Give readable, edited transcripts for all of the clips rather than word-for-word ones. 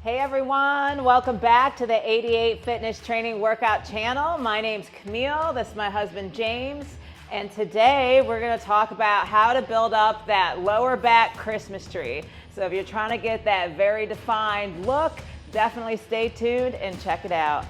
Hey everyone, welcome back to the 88 Fitness Training Workout channel. My name's Camille, this is my husband James, and today we're gonna talk about how to build up that lower back Christmas tree. So if you're trying to get that very defined look, definitely stay tuned and check it out.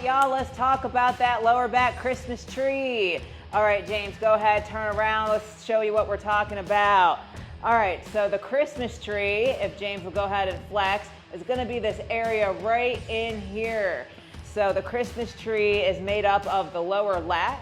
Y'all, let's talk about that lower back Christmas tree. All right, James, go ahead, turn around. Let's show you what we're talking about. All right, so the Christmas tree, if James will go ahead and flex, is gonna be this area right in here. So the Christmas tree is made up of the lower lats.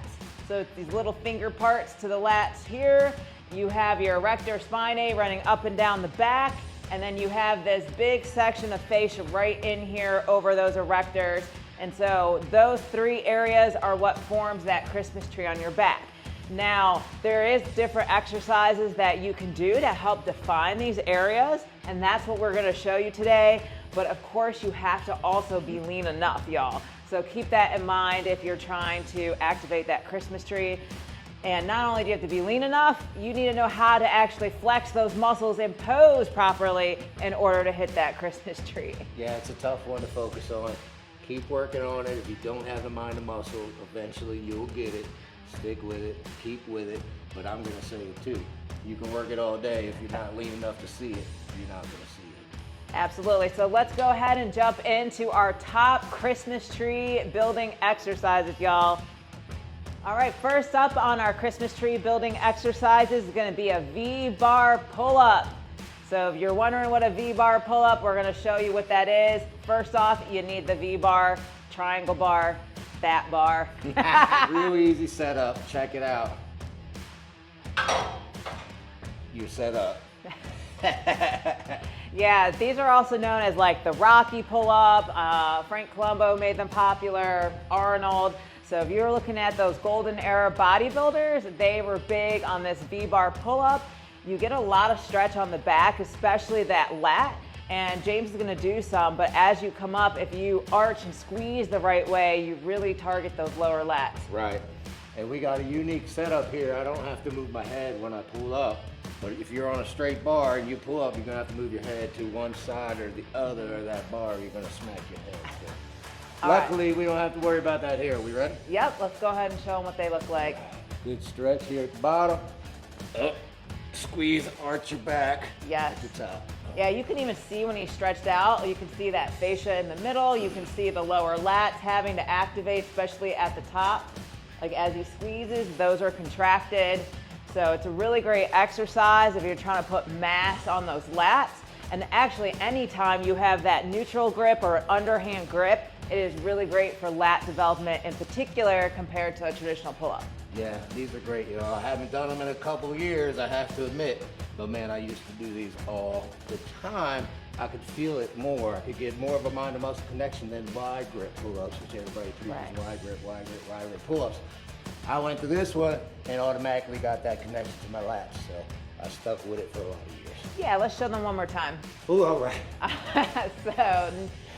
So it's these little finger parts to the lats here. You have your erector spinae running up and down the back, and then you have this big section of fascia right in here over those erectors. And so those three areas are what forms that Christmas tree on your back. Now, there is different exercises that you can do to help define these areas, and that's what we're gonna show you today. But of course, you have to also be lean enough, y'all. So keep that in mind if you're trying to activate that Christmas tree. And not only do you have to be lean enough, you need to know how to actually flex those muscles and pose properly in order to hit that Christmas tree. Yeah, it's a tough one to focus on. Keep working on it. If you don't have the mind to muscle, eventually you'll get it. Stick with it, keep with it. But I'm gonna say it too. You can work it all day. If you're not lean enough to see it, you're not gonna see it. Absolutely. So let's go ahead and jump into our top Christmas tree building exercises, y'all. All right, first up on our Christmas tree building exercises is gonna be a V-bar pull-up. So if you're wondering what a V-bar pull-up, we're gonna show you what that is. First off, you need the V-bar, triangle bar, fat bar. Real easy setup, check it out. You're set up. Yeah, these are also known as like the Rocky pull-up. Frank Colombo made them popular, Arnold. So if you're looking at those golden era bodybuilders, they were big on this V-bar pull-up. You get a lot of stretch on the back, especially that lat, and James is gonna do some, but as you come up, if you arch and squeeze the right way, you really target those lower lats. Right, and we got a unique setup here. I don't have to move my head when I pull up, but if you're on a straight bar and you pull up, you're gonna have to move your head to one side or the other of that bar, you're gonna smack your head. So. Luckily, we don't have to worry about that here. We ready? Yep, let's go ahead and show them what they look like. Good stretch here at the bottom. Up. Squeeze, arch your back. Yes. At the top. Yeah, you can even see when he's stretched out. You can see that fascia in the middle. You can see the lower lats having to activate, especially at the top. Like as he squeezes, those are contracted. So it's a really great exercise if you're trying to put mass on those lats. And actually, anytime you have that neutral grip or underhand grip, it is really great for lat development in particular compared to a traditional pull-up. Yeah, these are great. You know, I haven't done them in a couple of years, I have to admit. But man, I used to do these all the time. I could feel it more. I could get more of a mind to muscle connection than wide grip pull-ups, which everybody treats as wide grip pull-ups. I went to this one and automatically got that connection to my lats. So I stuck with it for a lot of years. Yeah, let's show them one more time. Ooh, all right. So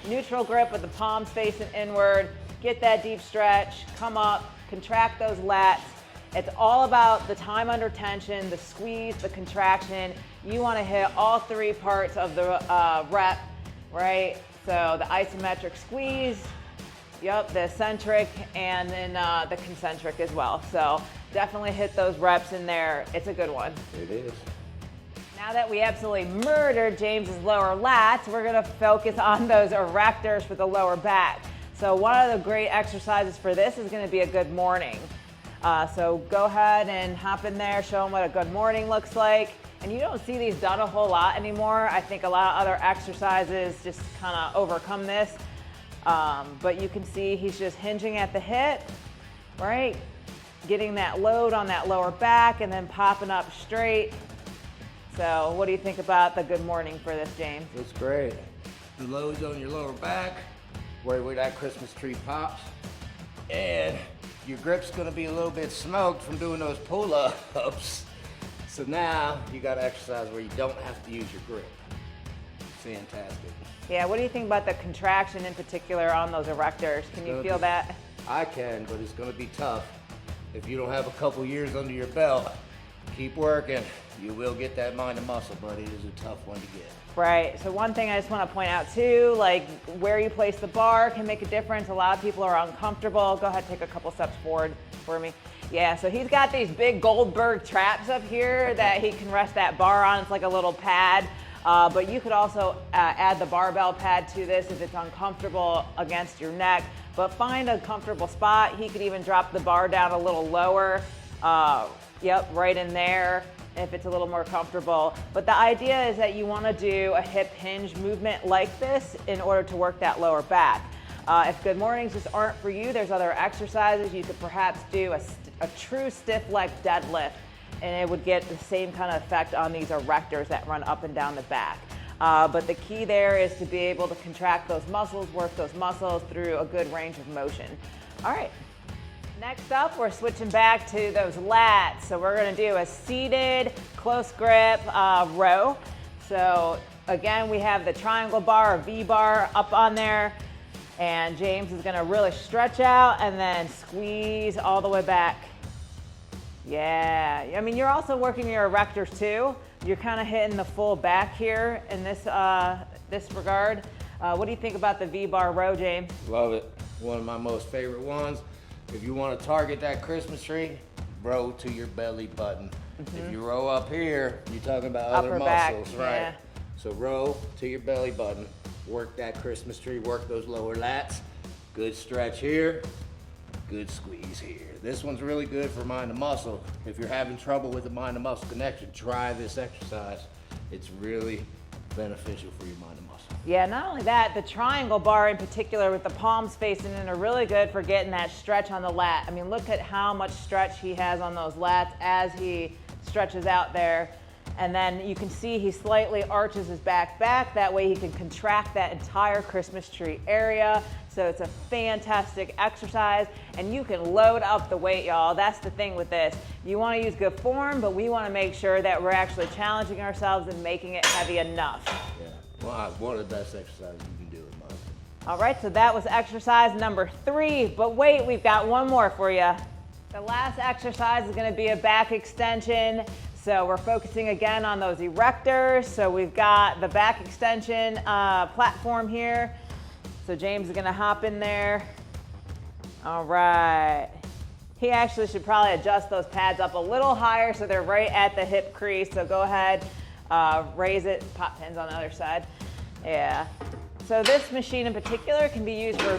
neutral grip with the palms facing inward. Get that deep stretch, come up, contract those lats. It's all about the time under tension, the squeeze, the contraction. You want to hit all three parts of the rep, right? So the isometric squeeze, yep, the eccentric, and then the concentric as well. So definitely hit those reps in there. It's a good one. It is. Now that we absolutely murdered James's lower lats, we're gonna focus on those erectors for the lower back. So one of the great exercises for this is gonna be a good morning. So go ahead and hop in there, show them what a good morning looks like. And you don't see these done a whole lot anymore. I think a lot of other exercises just kind of overcome this. But you can see he's just hinging at the hip, right? Getting that load on that lower back and then popping up straight. So what do you think about the good morning for this, James? It's great. The load's on your lower back, where that Christmas tree pops. And your grip's gonna be a little bit smoked from doing those pull-ups. So now you gotta exercise where you don't have to use your grip. Fantastic. Yeah, what do you think about the contraction in particular on those erectors? Can you feel that? I can, but it's gonna be tough. If you don't have a couple years under your belt, keep working. You will get that mind and muscle, but it is a tough one to get. Right, so one thing I just want to point out too, like where you place the bar can make a difference. A lot of people are uncomfortable. Go ahead, take a couple steps forward for me. Yeah, so he's got these big Goldberg traps up here that he can rest that bar on. It's like a little pad, but you could also add the barbell pad to this if it's uncomfortable against your neck. But find a comfortable spot. He could even drop the bar down a little lower. Yep, right in there, if it's a little more comfortable. But the idea is that you want to do a hip hinge movement like this in order to work that lower back. If good mornings just aren't for you, there's other exercises. You could perhaps do a true stiff leg deadlift, and it would get the same kind of effect on these erectors that run up and down the back. But the key there is to be able to contract those muscles, work those muscles through a good range of motion. All right. Next up, we're switching back to those lats. So we're gonna do a seated close grip row. So again, we have the triangle bar or V bar up on there, and James is gonna really stretch out and then squeeze all the way back. Yeah, I mean, you're also working your erectors too. You're kind of hitting the full back here in this, this regard. What do you think about the V bar row, James? Love it. One of my most favorite ones. If you want to target that Christmas tree, row to your belly button. If you row up here, you're talking about other muscles, right? Yeah. So row to your belly button, work that Christmas tree, work those lower lats. Good stretch here, good squeeze here. This one's really good for mind and muscle. If you're having trouble with the mind and muscle connection, try this exercise. It's really beneficial for your mind and muscle. Yeah, not only that, the triangle bar in particular with the palms facing in are really good for getting that stretch on the lat. I mean, look at how much stretch he has on those lats as he stretches out there. And then you can see he slightly arches his back. That way he can contract that entire Christmas tree area. So it's a fantastic exercise, and you can load up the weight, y'all. That's the thing with this. You want to use good form, but we want to make sure that we're actually challenging ourselves and making it heavy enough. Yeah, well, one of the best exercises you can do in my opinion. All right, so that was exercise number 3, but wait, we've got one more for you. The last exercise is going to be a back extension. So we're focusing again on those erectors. So we've got the back extension platform here. So James is gonna hop in there. All right. He actually should probably adjust those pads up a little higher so they're right at the hip crease. So go ahead, raise it, pop pins on the other side. Yeah. So this machine in particular can be used for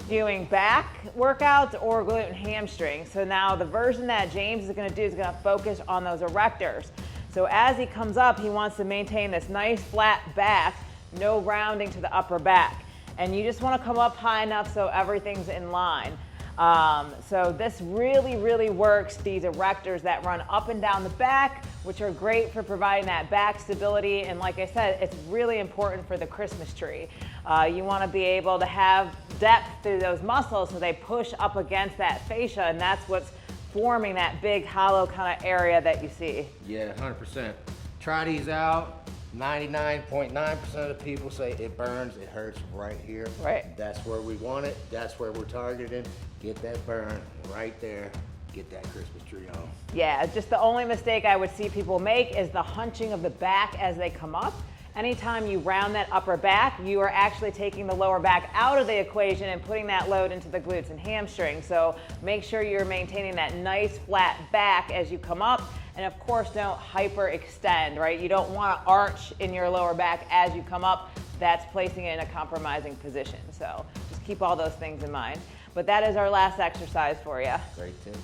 doing back workouts or glute and hamstring. So now the version that James is gonna do is gonna focus on those erectors. So as he comes up, he wants to maintain this nice flat back, no rounding to the upper back. And you just wanna come up high enough so everything's in line. So this really, really works these erectors that run up and down the back, which are great for providing that back stability. And like I said, it's really important for the Christmas tree. You want to be able to have depth through those muscles so they push up against that fascia, and that's what's forming that big hollow kind of area that you see. Yeah, 100%. Try these out. 99.9% of the people say it burns, it hurts right here. Right. That's where we want it. That's where we're targeting. Get that burn right there. Get that Christmas tree on. Yeah, just the only mistake I would see people make is the hunching of the back as they come up. Anytime you round that upper back, you are actually taking the lower back out of the equation and putting that load into the glutes and hamstrings. So make sure you're maintaining that nice flat back as you come up. And of course, don't hyperextend, right? You don't want to arch in your lower back as you come up. That's placing it in a compromising position. So just keep all those things in mind. But that is our last exercise for you. Great tip.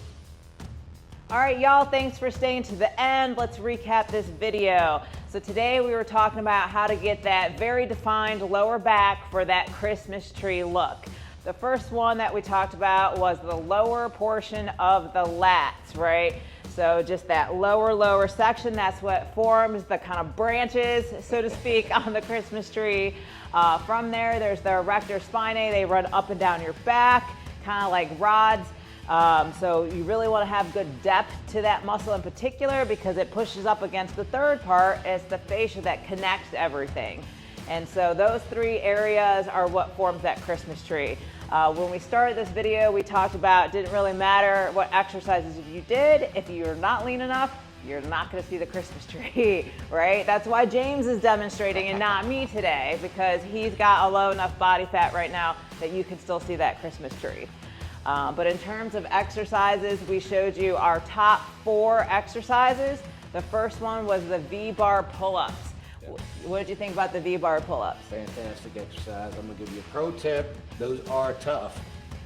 All right, y'all, thanks for staying to the end. Let's recap this video. So today we were talking about how to get that very defined lower back for that Christmas tree look. The first one that we talked about was the lower portion of the lats, right? So just that lower section, that's what forms the kind of branches, so to speak, on the Christmas tree. From there, there's the erector spinae. They run up and down your back, kind of like rods. So you really want to have good depth to that muscle in particular because it pushes up against the third part. It's the fascia that connects everything. And so those three areas are what forms that Christmas tree. When we started this video, we talked about it didn't really matter what exercises you did. If you're not lean enough, you're not going to see the Christmas tree, right? That's why James is demonstrating and not me today, because he's got a low enough body fat right now that you can still see that Christmas tree. But in terms of exercises, we showed you our top 4 exercises. The first one was the V-bar pull-ups. Yep. What did you think about the V-bar pull-ups? Fantastic exercise. I'm gonna give you a pro tip. Those are tough,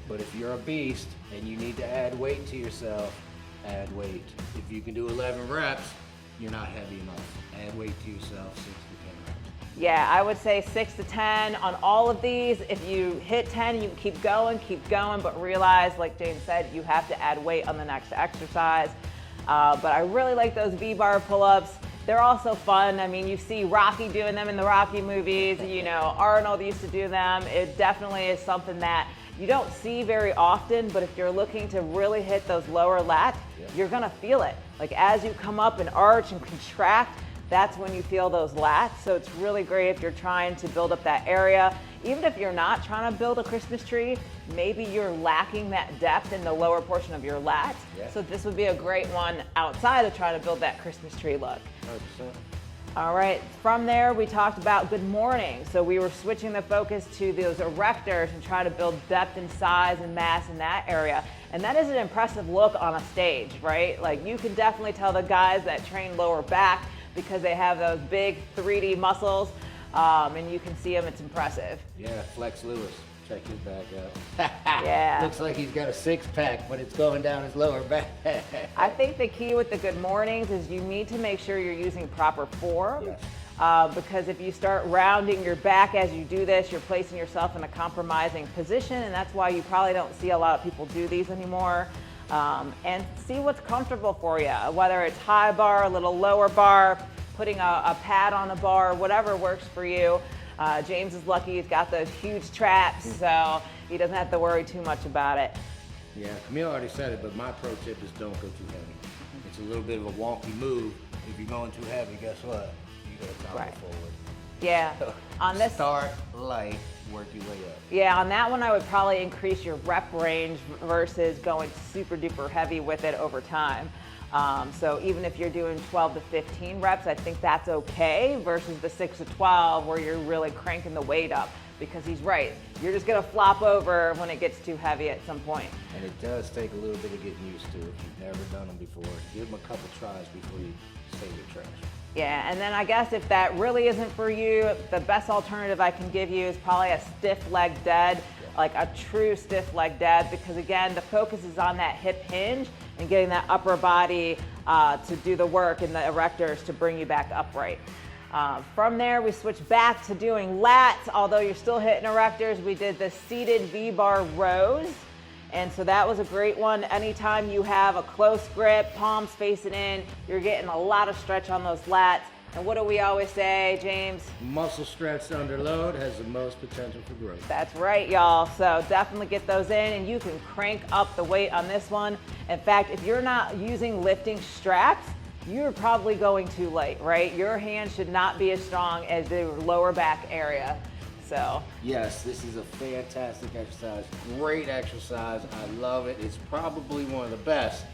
but if you're a beast and you need to add weight to yourself, add weight. If you can do 11 reps, you're not heavy enough. Add weight to yourself, 6 to 10 reps. Yeah, I would say 6 to 10 on all of these. If you hit 10, you can keep going, but realize, like James said, you have to add weight on the next exercise. But I really like those V-bar pull-ups. They're also fun. I mean, you see Rocky doing them in the Rocky movies, you know, Arnold used to do them. It definitely is something that you don't see very often, but if you're looking to really hit those lower lats, you're gonna feel it. Like as you come up and arch and contract, that's when you feel those lats. So it's really great if you're trying to build up that area. Even if you're not trying to build a Christmas tree, maybe you're lacking that depth in the lower portion of your lats. Yeah. So this would be a great one outside of trying to build that Christmas tree look. 100%. All right, from there we talked about good morning. So we were switching the focus to those erectors and trying to build depth and size and mass in that area. And that is an impressive look on a stage, right? Like you can definitely tell the guys that train lower back because they have those big 3D muscles. And you can see him, it's impressive. Yeah, Flex Lewis, check his back out. Yeah. Looks like he's got a 6-pack, but it's going down his lower back. I think the key with the good mornings is you need to make sure you're using proper form. Yes. Because if you start rounding your back as you do this, you're placing yourself in a compromising position, and that's why you probably don't see a lot of people do these anymore. And see what's comfortable for you, whether it's high bar, a little lower bar, putting a pad on a bar, whatever works for you. James is lucky he's got those huge traps, so he doesn't have to worry too much about it. Yeah, Camille already said it, but my pro tip is don't go too heavy. It's a little bit of a wonky move. If you're going too heavy, guess what? You gotta topple forward. Yeah, on this start light, work your way up. Yeah, on that one I would probably increase your rep range versus going super duper heavy with it over time. So even if you're doing 12 to 15 reps, I think that's okay versus the 6 to 12 where you're really cranking the weight up, because he's right. You're just gonna flop over when it gets too heavy at some point. And it does take a little bit of getting used to. If you've never done them before, give them a couple tries before you say your trash. Yeah, and then I guess if that really isn't for you, the best alternative I can give you is probably a stiff leg dead, like a true stiff leg dead, because again, the focus is on that hip hinge and getting that upper body to do the work in the erectors to bring you back upright. From there, we switched back to doing lats. Although you're still hitting erectors, we did the seated V-bar rows. And so that was a great one. Anytime you have a close grip, palms facing in, you're getting a lot of stretch on those lats. And what do we always say, James? Muscle stretched under load has the most potential for growth. That's right, y'all. So definitely get those in, and you can crank up the weight on this one. In fact, if you're not using lifting straps, you're probably going too light, right? Your hands should not be as strong as the lower back area. So yes, this is a fantastic exercise. Great exercise. I love it. It's probably one of the best.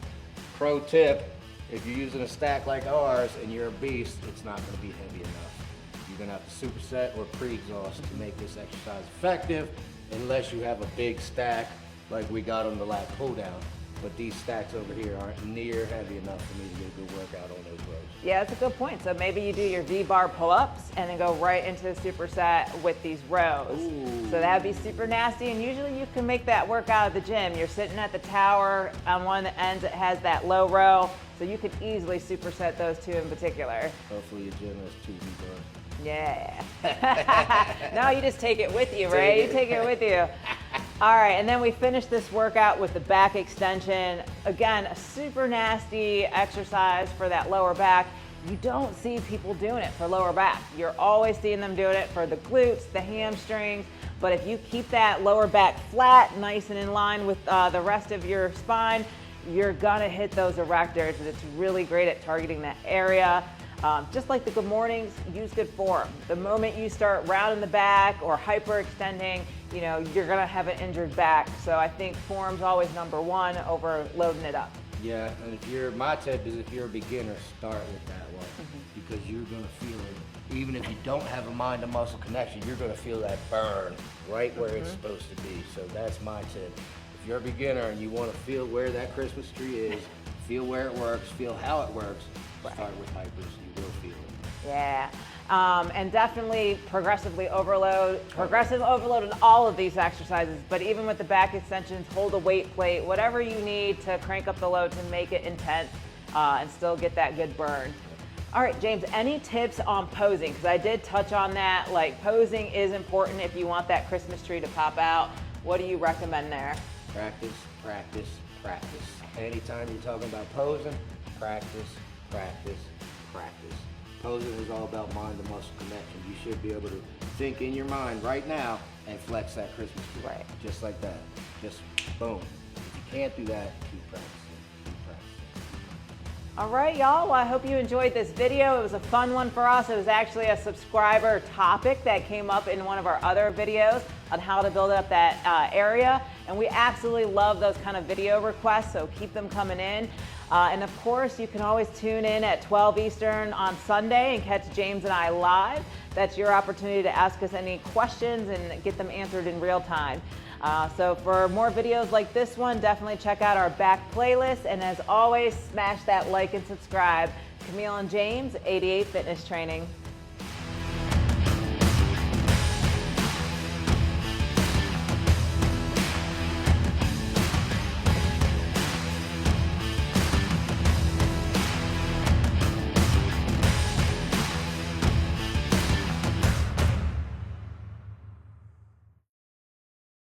Pro tip, if you're using a stack like ours and you're a beast, it's not going to be heavy enough. You're going to have to superset or pre-exhaust to make this exercise effective, unless you have a big stack like we got on the lat pull down. But these stacks over here aren't near heavy enough for me to get a good workout on those rows. Yeah, that's a good point. So maybe you do your V-bar pull-ups and then go right into the superset with these rows. Ooh. So that'd be super nasty, and usually you can make that workout at the gym. You're sitting at the tower, on one of the ends it has that low row, so you could easily superset those two in particular. Hopefully your gym has 2 V-bars. Yeah. No, you just take it with you, right? You take it with you. All right, and then we finish this workout with the back extension. Again, a super nasty exercise for that lower back. You don't see people doing it for lower back. You're always seeing them doing it for the glutes, the hamstrings, but if you keep that lower back flat, nice and in line with the rest of your spine, you're gonna hit those erectors, and it's really great at targeting that area. Just like the good mornings, use good form. The moment you start rounding the back or hyperextending, you know, you're gonna have an injured back. So I think form's always number one over loading it up. Yeah, and my tip is if you're a beginner, start with that one because you're gonna feel it. Even if you don't have a mind to muscle connection, you're gonna feel that burn right where it's supposed to be. So that's my tip. If you're a beginner and you wanna feel where that Christmas tree is, feel where it works, feel how it works, start with hypers, you will feel it. Yeah, and definitely progressive overload in all of these exercises, but even with the back extensions, hold a weight plate, whatever you need to crank up the load to make it intense and still get that good burn. All right, James, any tips on posing? Because I did touch on that, like posing is important if you want that Christmas tree to pop out. What do you recommend there? Practice, practice, practice. Anytime you're talking about posing, practice, practice, practice. Posing is all about mind to muscle connection. You should be able to think in your mind right now and flex that Christmas tree. Right. Just like that. Just boom. If you can't do that, keep practicing. Keep practicing. All right, y'all. Well, I hope you enjoyed this video. It was a fun one for us. It was actually a subscriber topic that came up in one of our other videos on how to build up that area. And we absolutely love those kind of video requests, so keep them coming in. And of course, you can always tune in at 12 Eastern on Sunday and catch James and I live. That's your opportunity to ask us any questions and get them answered in real time. So for more videos like this one, definitely check out our back playlist. And as always, smash that like and subscribe. Camille and James, 88 Fitness Training.